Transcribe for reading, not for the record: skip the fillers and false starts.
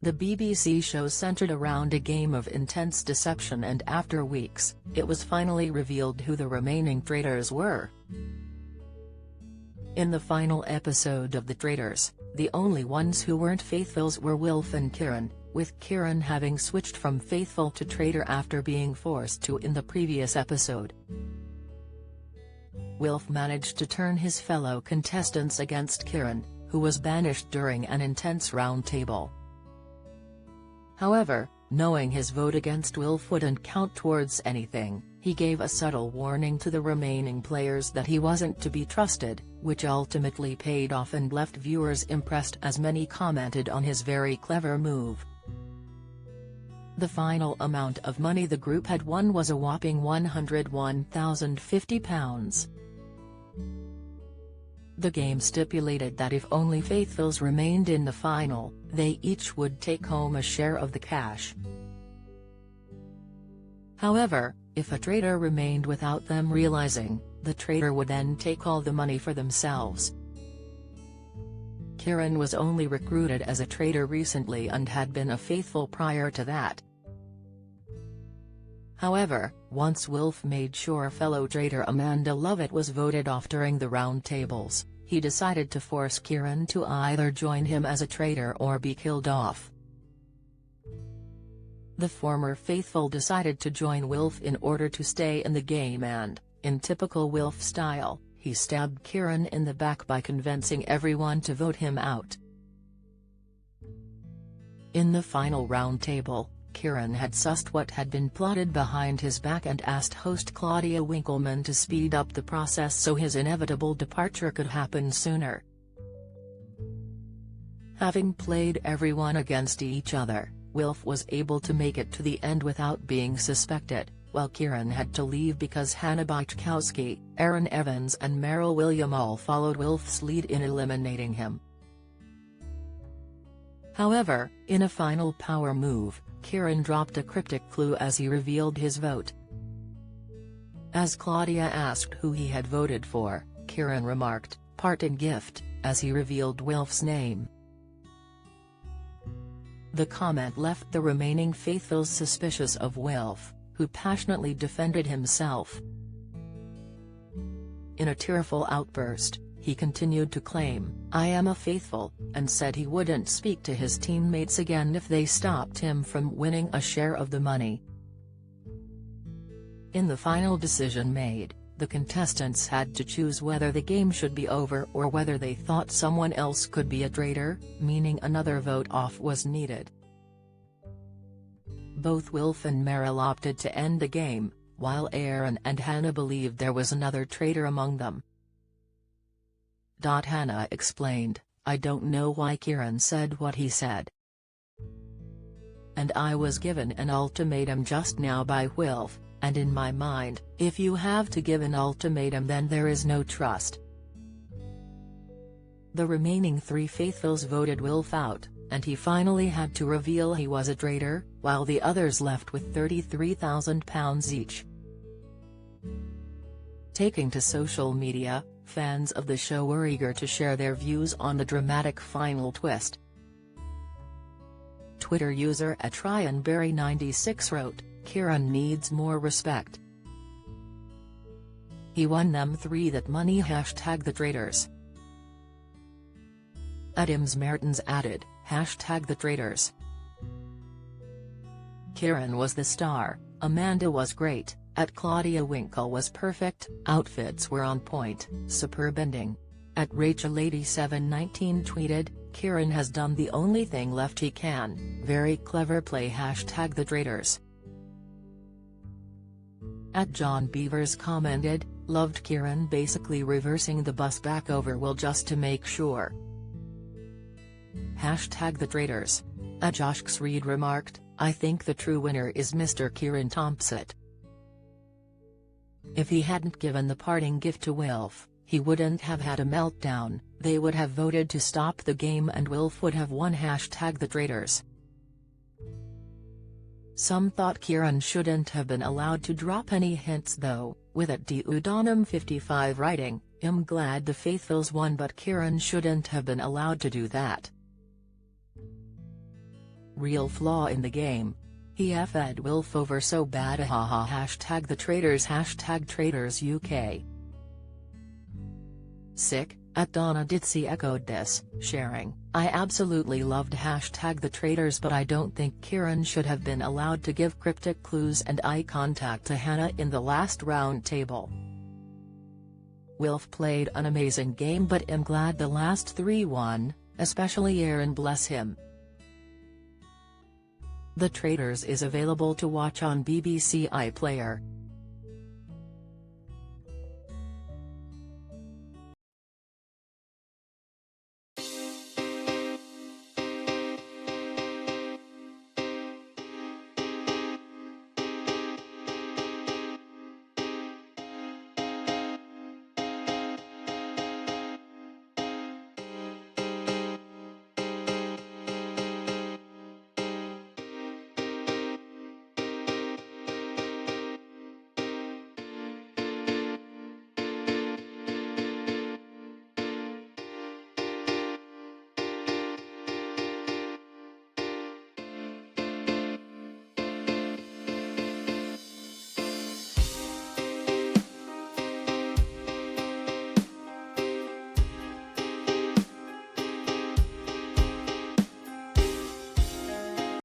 The BBC show centered around a game of intense deception, and after weeks, it was finally revealed who the remaining traitors were. In the final episode of The Traitors, the only ones who weren't faithfuls were Wilf and Kieran, with Kieran having switched from faithful to traitor after being forced to in the previous episode. Wilf managed to turn his fellow contestants against Kieran, who was banished during an intense round table. However, knowing his vote against Wilf wouldn't count towards anything, he gave a subtle warning to the remaining players that he wasn't to be trusted, which ultimately paid off and left viewers impressed, as many commented on his very clever move. The final amount of money the group had won was a whopping £101,050. The game stipulated that if only faithfuls remained in the final, they each would take home a share of the cash. However, if a traitor remained without them realizing, the traitor would then take all the money for themselves. Kieran was only recruited as a traitor recently and had been a faithful prior to that. However, once Wilf made sure fellow traitor Amanda Lovett was voted off during the round tables, he decided to force Kieran to either join him as a traitor or be killed off. The former faithful decided to join Wilf in order to stay in the game and, in typical Wilf style, he stabbed Kieran in the back by convincing everyone to vote him out. In the final round table, Kieran had sussed what had been plotted behind his back and asked host Claudia Winkleman to speed up the process so his inevitable departure could happen sooner. Having played everyone against each other, Wilf was able to make it to the end without being suspected, while Kieran had to leave because Hannah Bajkowski, Aaron Evans and Meryl William all followed Wilf's lead in eliminating him. However, in a final power move, Kieran dropped a cryptic clue as he revealed his vote. As Claudia asked who he had voted for, Kieran remarked, "Parting gift," as he revealed Wilf's name. The comment left the remaining faithfuls suspicious of Wilf, who passionately defended himself. In a tearful outburst, he continued to claim, "I am a faithful," and said he wouldn't speak to his teammates again if they stopped him from winning a share of the money. In the final decision made, the contestants had to choose whether the game should be over or whether they thought someone else could be a traitor, meaning another vote off was needed. Both Wilf and Meryl opted to end the game, while Aaron and Hannah believed there was another traitor among them. Hannah explained, "I don't know why Kieran said what he said. And I was given an ultimatum just now by Wilf, and in my mind, if you have to give an ultimatum then there is no trust." The remaining three faithfuls voted Wilf out, and he finally had to reveal he was a traitor, while the others left with £33,000 each. Taking to social media, fans of the show were eager to share their views on the dramatic final twist. Twitter user @RyanBerry96 wrote, "Kieran needs more respect. He won them 3 that money #the Traitors." Adams Mertens added, #the Traitors. Kieran was the star, Amanda was great, @Claudia Winkle was perfect, outfits were on point, superb ending. @RachelLady719 tweeted, "Kieran has done the only thing left he can, very clever play #the Traitors." @John Beavers commented, "Loved Kieran basically reversing the bus back over Will just to make sure. #the Traitors." @Josh Xreed remarked, "I think the true winner is Mr. Kieran Thompson. If he hadn't given the parting gift to Wilf, he wouldn't have had a meltdown, they would have voted to stop the game and Wilf would have won #the Traitors." Some thought Kieran shouldn't have been allowed to drop any hints though, with @Dudanum55 writing, "I'm glad the faithfuls won but Kieran shouldn't have been allowed to do that." real flaw in the game. He f'd Wilf over so bad haha #the Traitors #Traitors UK. Sick, @Donna Ditzy echoed this, sharing, "I absolutely loved #the Traitors, but I don't think Kieran should have been allowed to give cryptic clues and eye contact to Hannah in the last round table. Wilf played an amazing game, but am glad the last three won, especially Aaron, bless him." The Traitors is available to watch on BBC iPlayer.